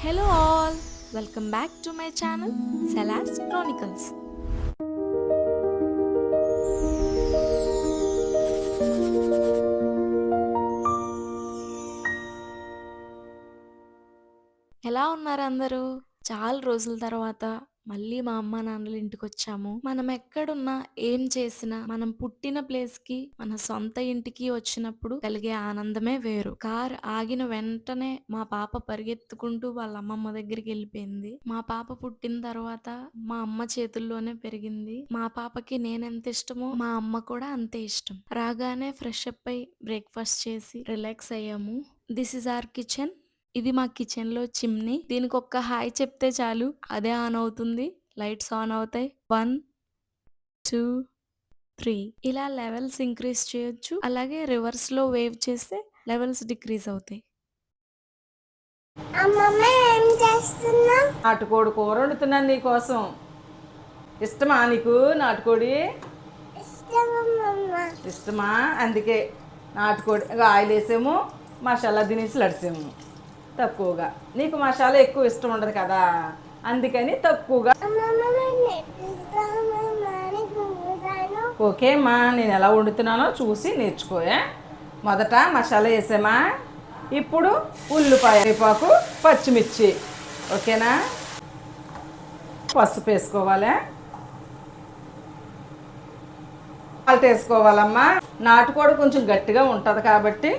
Hello all, welcome back to my channel Salas Chronicles. ఎలా ఉన్నారు అందరూ? చాలా రోజుల తర్వాత మళ్ళీ మా అమ్మ నాన్నల ఇంటికొచ్చాము. మనం ఎక్కడున్నా, ఏం చేసినా, మనం పుట్టిన ప్లేస్‌కి, మన సొంత ఇంటికి వచ్చినప్పుడు కలిగే ఆనందమే వేరు. కార్ ఆగిన వెంటనే మా పాప పరిగెత్తుకుంటూ వాళ్ళ అమ్మమ్మ దగ్గరికెళ్ళిపోయింది. మా పాప పుట్టిన తర్వాత మా అమ్మ చేతుల్లోనే పెరిగింది. మా పాపకి నేనెంత ఇష్టమో మా అమ్మ కూడా అంతే ఇష్టం. రాగానే ఫ్రెష్ అప్ అయ్యి బ్రేక్‌ఫాస్ట్ చేసి రిలాక్స్ అయ్యాము. This is our kitchen. ఇది మా కిచెన్‌లో చిమ్నీ. దీనికొక్క హాయ్ చెప్తే చాలు అదే ఆన్ అవుతుంది. లైట్స్ ఆన్ అవుతాయి. 1, 2, 3 ఇలా లెవెల్స్ ఇంక్రీజ్ చేయొచ్చు. అలాగే రివర్స్‌లో వేవ్ చేస్తే లెవెల్స్ డిక్రీజ్ అవుతాయి. అమ్మమ్మ ఏం చేస్తున్నా? నాటుకోడి కూర వండుతున్నాను నీకోసం. ఇష్టమా నీకు నాటుకోడి? ఇష్టమమ్మమ్మ. ఇష్టమా? అందుకే నాటుకోడి ఆయిల్ వేసాము, మసాలా దినుసులు అడిసాము తక్కువగా. నీకు మసాలా ఎక్కువ ఇష్టం ఉండదు కదా, అందుకని తక్కువగా. అమ్మమ్మ నేను నేర్పిస్తామమ్మ అని గుంగుతాను. ఓకే అమ్మా, నేను ఎలా వండుతున్నానో చూసి నేర్చుకోయా. మొదట మసాలా వేసామా, ఇప్పుడు ఉల్లిపాయ, వేపాకు, పచ్చిమిర్చి. ఓకేనా? పసుపు వేసుకోవాలి, సాల్ట్ వేసుకోవాలమ్మా. నాటుకోడి కొంచెం గట్టిగా ఉంటుంది కాబట్టి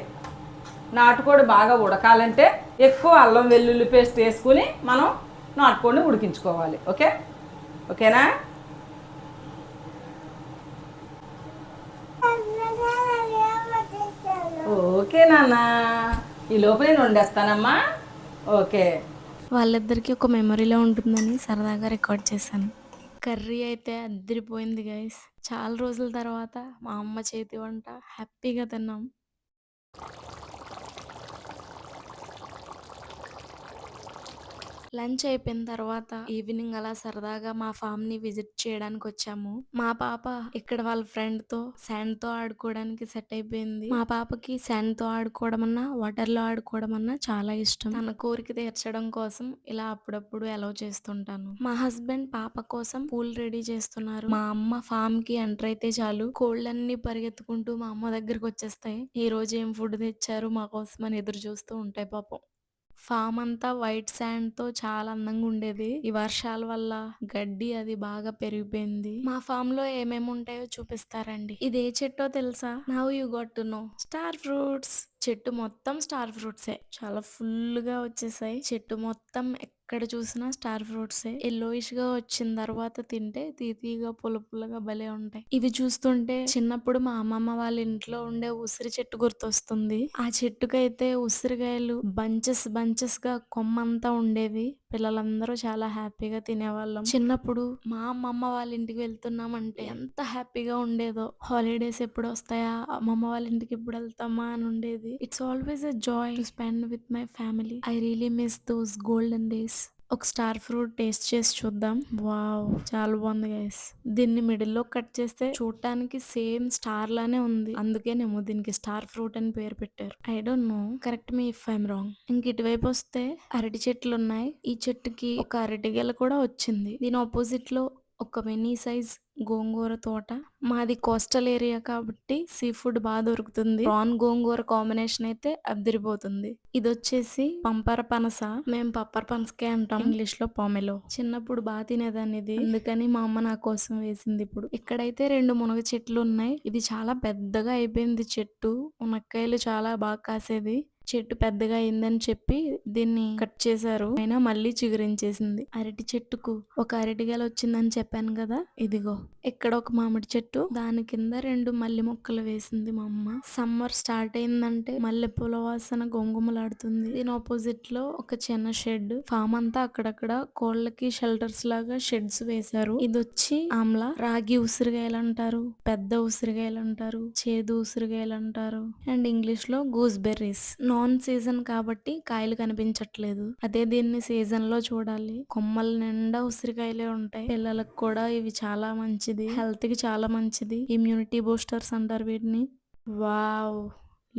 నాటుకోడి బాగా ఉడకాలంటే ఎక్కువ అల్లం వెల్లుల్లి పేస్ట్ వేసుకుని మనం నాటుకోడిని ఉడికించుకోవాలి. ఓకేనా? చల్లగా అయ్యాక చేస్తాను. ఓకే నాన్న, ఈ లోపు నేను వండేస్తానమ్మా. ఓకే. వాళ్ళిద్దరికీ ఒక మెమరీలో ఉంటుందని సరదాగా రికార్డ్ చేశాను. కర్రీ అయితే అద్దిరిపోయింది గైస్. చాలా రోజుల తర్వాత మా అమ్మ చేతి వంట హ్యాపీగా తిన్నాం. లంచ్ అయిపోయిన తర్వాత ఈవినింగ్ అలా సరదాగా మా ఫామ్ ని విజిట్ చేయడానికి వచ్చాము. మా పాప ఇక్కడ వాళ్ళ ఫ్రెండ్ తో శాండ్ తో ఆడుకోవడానికి సెట్ అయిపోయింది. మా పాపకి శాండ్ తో ఆడుకోవడం అన్నా వాటర్ లో ఆడుకోవడం అన్నా చాలా ఇష్టం. తన కోరిక తీర్చడం కోసం ఇలా అప్పుడప్పుడు అలౌ చేస్తుంటాను. మా హస్బెండ్ పాప కోసం పూల్ రెడీ చేస్తున్నారు. మా అమ్మ ఫామ్ కి ఎంటర్ అయితే చాలు కోళ్ళన్నీ పరిగెత్తుకుంటూ మా అమ్మ దగ్గరకు వచ్చేస్తాయి. ఈ రోజు ఏం ఫుడ్ తెచ్చారు మా కోసం అని ఎదురు చూస్తూ ఉంటాయి పాపం. ఫామ్ అంతా వైట్ శాండ్ తో చాలా అందంగా ఉండేది. ఈ వర్షాల వల్ల గడ్డి అది బాగా పెరిగిపోయింది. మా ఫామ్ లో ఏమేమి ఉంటాయో చూపిస్తారండి. ఇది ఏ చెట్టో తెలుసా? Now you got to know. Star fruits. చెట్టు మొత్తం స్టార్ ఫ్రూట్సే. చాలా ఫుల్ గా వచ్చేసాయి. చెట్టు మొత్తం ఎక్కడ చూసినా స్టార్ ఫ్రూట్సే. ఎల్లోయిష్ గా వచ్చిన తర్వాత తింటే తీతీగా పుల్లగా భలే ఉంటాయి. ఇవి చూస్తుంటే చిన్నప్పుడు మా అమ్మమ్మ వాళ్ళ ఇంట్లో ఉండే ఉసిరి చెట్టు గుర్తొస్తుంది. ఆ చెట్టుకైతే ఉసిరికాయలు బంచెస్ గా కొమ్మంతా ఉండేవి. పిల్లలందరూ చాలా హ్యాపీగా తినేవాళ్ళం. చిన్నప్పుడు మా అమ్మమ్మ వాళ్ళ ఇంటికి వెళ్తున్నామంటే ఎంత హ్యాపీగా ఉండేదో. హాలిడేస్ ఎప్పుడు వస్తాయా, అమ్మమ్మ వాళ్ళ ఇంటికి ఎప్పుడు వెళ్తామా అని ఉండేది. It's always a joy to spend with my family. I really miss those golden days. ఒక స్టార్ ఫ్రూట్ టేస్ట్ చేసి చూద్దాం. వావ్, చాలా బాగుంది గైస్. దీన్ని మిడిల్ లో కట్ చేస్తే చూడటానికి సేమ్ స్టార్ లానే ఉంది. అందుకేనేమో దీనికి స్టార్ ఫ్రూట్ అని పేరు పెట్టారు. I don't know, correct me if I'm wrong. ఇంక ఇటువైపు వస్తే అరటి చెట్లు ఉన్నాయి. ఈ చెట్టుకి ఒక అరటి గెల కూడా వచ్చింది. దీని ఆపోజిట్ లో ఒక మినీ సైజ్ గోంగూర తోట. మాది కోస్టల్ ఏరియా కాబట్టి సీ ఫుడ్ బాగా దొరుకుతుంది. ప్రాన్ గోంగూర కాంబినేషన్ అయితే అద్దరిపోతుంది. ఇది వచ్చేసి పంపర పనస. మేము పప్పర్ పనసకే అంటాం ఇంగ్లీష్ లో పామెలో. చిన్నప్పుడు బాగా తినేదాన్ని ఇది, అందుకని మా అమ్మ నా కోసం వేసింది. ఇప్పుడు ఇక్కడైతే 2 మునగ చెట్లు ఉన్నాయి. ఇది చాలా పెద్దగా అయిపోయింది చెట్టు. మునక్కాయలు చాలా బాగా కాసేది. చెట్టు పెద్దగా అయిందని చెప్పి దీన్ని కట్ చేశారు. అయినా మళ్ళీ చిగురించేసింది. అరటి చెట్టుకు ఒక అరటిగెల వచ్చిందని చెప్పాను కదా, ఇదిగో. ఇక్కడ ఒక మామిడి చెట్టు, దాని కింద 2 మల్లె మొక్కలు వేసింది మా అమ్మ. సమ్మర్ స్టార్ట్ అయిందంటే మల్లె పూల వాసన గొంగుమలాడుతుంది. దీని ఆపోజిట్ లో ఒక చిన్న షెడ్. ఫామ్ అంతా అక్కడక్కడ కోళ్ళకి షెల్టర్స్ లాగా షెడ్స్ వేశారు. ఇది వచ్చి ఆమ్లా, రాగి ఉసిరికాయలు అంటారు, పెద్ద ఉసిరికాయలు అంటారు, చేదు ఉసిరికాయలు అంటారు, అండ్ ఇంగ్లీష్ లో గూస్ బెర్రీస్. నాన్ సీజన్ కాబట్టి కాయలు కనిపించట్లేదు. అదే దీన్ని సీజన్ లో చూడాలి. కొమ్మల నిండా ఉసిరికాయలే ఉంటాయి. పిల్లలకు కూడా ఇవి చాలా మంచిది. హెల్త్ కి చాలా మంచిది. ఇమ్యూనిటీ బూస్టర్స్ అంటారు వీటిని. Wow,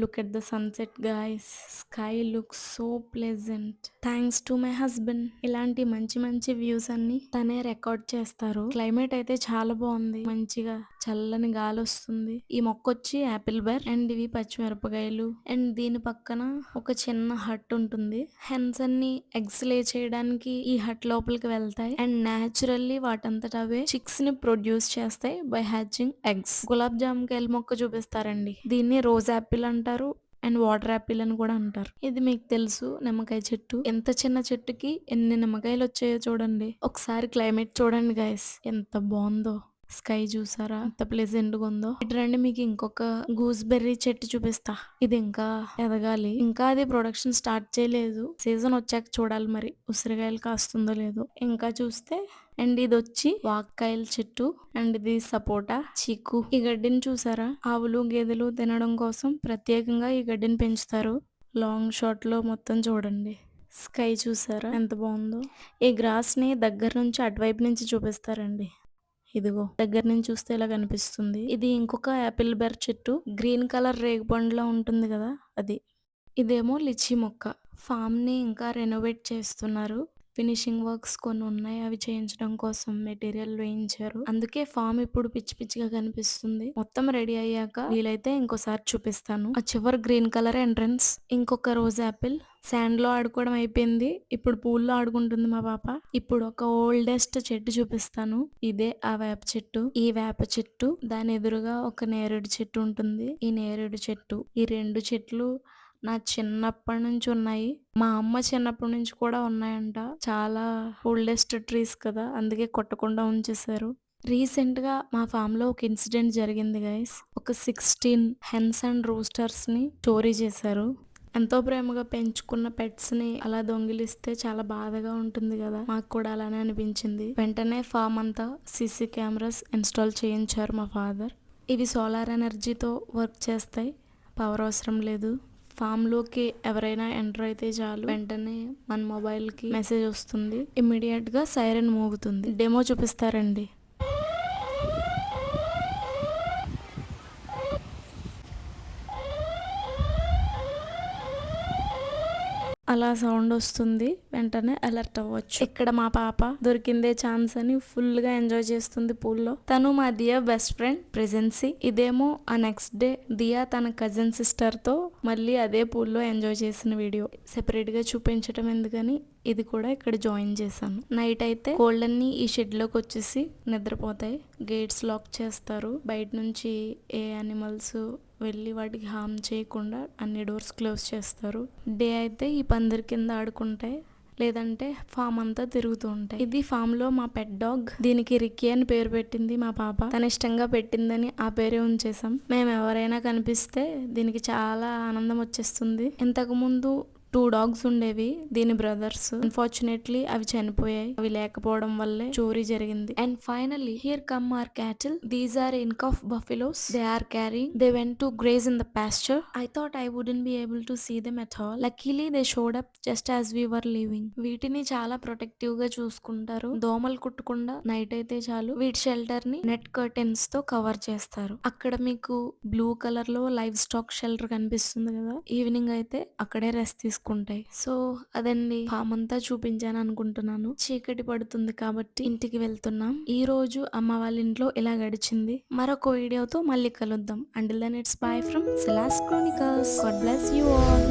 Look at the sunset, guys. Sky looks so pleasant. Thanks to my husband. ఇలాంటి మంచి మంచి వ్యూస్ అన్ని తనే రికార్డ్ చేస్తారు. క్లైమేట్ అయితే చాలా బాగుంది. మంచిగా చల్లని గాలి వస్తుంది. ఈ మొక్క వచ్చి యాపిల్ బెర్ అండ్ ఇవి పచ్చిమిరపకాయలు అండ్ దీని పక్కన ఒక చిన్న హట్ ఉంటుంది. హెన్స్ అన్ని ఎగ్స్ లే చేయడానికి ఈ హట్ లోపలికి వెళ్తాయి అండ్ న్యాచురల్లీ వాటంతట అవే చిక్స్ ని ప్రొడ్యూస్ చేస్తాయి బై హ్యాచింగ్ ఎగ్స్. గులాబ్ జాముకాయల మొక్క చూపిస్తారండి. దీన్ని రోజ్ యాపిల్ అంటారు అండ్ వాటర్ యాపిల్ అని కూడా అంటారు. ఇది మీకు తెలుసు, నిమ్మకాయ చెట్టు. ఎంత చిన్న చెట్టుకి ఎన్ని నిమ్మకాయలు వచ్చాయో చూడండి. ఒకసారి క్లైమేట్ చూడండి గైస్, ఎంత బాగుందో. స్కై చూసారా ఎంత ప్లెజెంట్ గా ఉందో. ఇటు రండి, మీకు ఇంకొక గూస్ బెర్రీ చెట్టు చూపిస్తా. ఇది ఇంకా ఎదగాలి. ఇంకా అది ప్రొడక్షన్ స్టార్ట్ చేయలేదు. సీజన్ వచ్చాక చూడాలి మరి ఉసిరికాయలు కాస్తుందో లేదో. ఇంకా చూస్తే అండ్ ఇది వచ్చి వాక్కాయల చెట్టు అండ్ ఇది సపోటా, చీకు. ఈ గడ్డిని చూసారా, ఆవులు గేదెలు తినడం కోసం ప్రత్యేకంగా ఈ గడ్డిని పెంచుతారు. లాంగ్ షాట్ లో మొత్తం చూడండి. స్కై చూసారా ఎంత బాగుందో. ఈ గ్రాస్ ని దగ్గర నుంచి అటువైపు నుంచి చూపిస్తారండి. ఇదిగో దగ్గర నుంచి చూస్తే ఇలా కనిపిస్తుంది. ఇది ఇంకొక యాపిల్ బెర్ చెట్టు. గ్రీన్ కలర్ రేగుపండులా ఉంటుంది కదా అది. ఇదేమో లిచీ మొక్క. ఫామ్ ని ఇంకా రెనోవేట్ చేస్తున్నారు. ఫినిషింగ్ వర్క్స్ కొన్ని ఉన్నాయి, అవి చేయించడం కోసం మెటీరియల్ వేయించారు. అందుకే ఫామ్ ఇప్పుడు పిచ్చి పిచ్చిగా కనిపిస్తుంది. మొత్తం రెడీ అయ్యాక వీలైతే ఇంకోసారి చూపిస్తాను. ఆ చివరి గ్రీన్ కలర్ ఎంట్రన్స్. ఇంకొక రోజ్ యాపిల్. శాండ్ లో ఆడుకోవడం అయిపోయింది, ఇప్పుడు పూల్లో ఆడుకుంటుంది మా పాప. ఇప్పుడు ఒక ఓల్డెస్ట్ చెట్టు చూపిస్తాను. ఇదే ఆ వేప చెట్టు. ఈ వేప చెట్టు దాని ఎదురుగా ఒక నేరేడు చెట్టు ఉంటుంది. ఈ నేరేడు చెట్టు, ఈ రెండు చెట్లు నా చిన్నప్పటి నుంచి ఉన్నాయి. మా అమ్మ చిన్నప్పటి నుంచి కూడా ఉన్నాయంట. చాలా ఓల్డెస్ట్ ట్రీస్ కదా, అందుకే కొట్టకుండా ఉంచేశారు. రీసెంట్ గా మా ఫామ్ లో ఒక ఇన్సిడెంట్ జరిగింది గైస్. ఒక 16 హెన్స్ అండ్ రూస్టర్స్ ని చోరీ చేశారు. ఎంతో ప్రేమగా పెంచుకున్న పెట్స్ ని అలా దొంగిలిస్తే చాలా బాధగా ఉంటుంది కదా. మాకు కూడా అలానే అనిపించింది. వెంటనే ఫామ్ అంతా సీసీ కెమెరాస్ ఇన్స్టాల్ చేయించారు మా ఫాదర్. ఇవి సోలార్ ఎనర్జీతో వర్క్ చేస్తాయి, పవర్ అవసరం లేదు. ఫామ్ లోకి ఎవరైనా ఎంటర్ అయితే చాలు, వెంటనే మన మొబైల్ కి మెసేజ్ వస్తుంది. ఇమ్మీడియట్ గా సైరన్ మోగుతుంది. డెమో చూపిస్తారండి. అలా సౌండ్ వస్తుంది, వెంటనే అలర్ట్ అవ్వచ్చు. ఇక్కడ మా పాప దొరికిందే ఛాన్స్ అని ఫుల్ గా ఎంజాయ్ చేస్తుంది పూల్లో. తను మా దియా బెస్ట్ ఫ్రెండ్ ప్రెజెన్సీ. ఇదేమో ఆ నెక్స్ట్ డే దియా తన కజిన్ సిస్టర్ తో మళ్ళీ అదే పూల్లో ఎంజాయ్ చేసిన వీడియో. సెపరేట్ గా చూపించడం ఎందుకని ఇది కూడా ఇక్కడ జాయిన్ చేశాను. నైట్ అయితే కోళ్ళన్నీ ఈ షెడ్ లోకి వచ్చేసి నిద్రపోతాయి. గేట్స్ లాక్ చేస్తారు. బయట నుంచి ఏ యానిమల్స్ వెళ్ళి వాటికి హార్మ్ చేయకుండా అన్ని డోర్స్ క్లోజ్ చేస్తారు. డే అయితే ఈ పందిరి కింద ఆడుకుంటాయి, లేదంటే ఫామ్ అంతా తిరుగుతూ ఉంటాయి. ఇది ఫామ్ లో మా పెట్ డాగ్. దీనికి రిక్కీ అని పేరు పెట్టింది మా పాప. తన ఇష్టంగా పెట్టిందని ఆ పేరే ఉంచేసాం. మేము ఎవరైనా కనిపిస్తే దీనికి చాలా ఆనందం వచ్చేస్తుంది. ఇంతకు ముందు 2 డాగ్స్ ఉండేవి, దీని బ్రదర్స్. అన్ఫార్చునేట్లీ అవి చనిపోయాయి. అవి లేకపోవడం వల్లే చోరీ జరిగింది. And finally here come our cattle. These are Incuff buffaloes. They went to graze in the pasture. I thought I wouldn't be able to see them at all. Luckily they showed up just as we were leaving. వీటిని చాలా protective గా చూసుకుంటారు. దోమలు కుట్టకుండా night అయితే చాలు వీటి shelter ని net curtains తో కవర్ చేస్తారు. అక్కడ మీకు బ్లూ కలర్ లో లైవ్ స్టాక్ షెల్టర్ కనిపిస్తుంది కదా, ఈవినింగ్ అయితే అక్కడే రెస్ట్ తీసుకుంటాయి. సో అదండి, ఫామ్ అంతా చూపించాను అనుకుంటున్నాను. చీకటి పడుతుంది కాబట్టి ఇంటికి వెళ్తున్నాం. ఈ రోజు అమ్మ వాళ్ళ ఇంట్లో ఇలా గడిచింది. మరొక వీడియోతో మళ్ళీ కలుద్దాం. Until then it's bye from Silas Chronicles. God bless you all.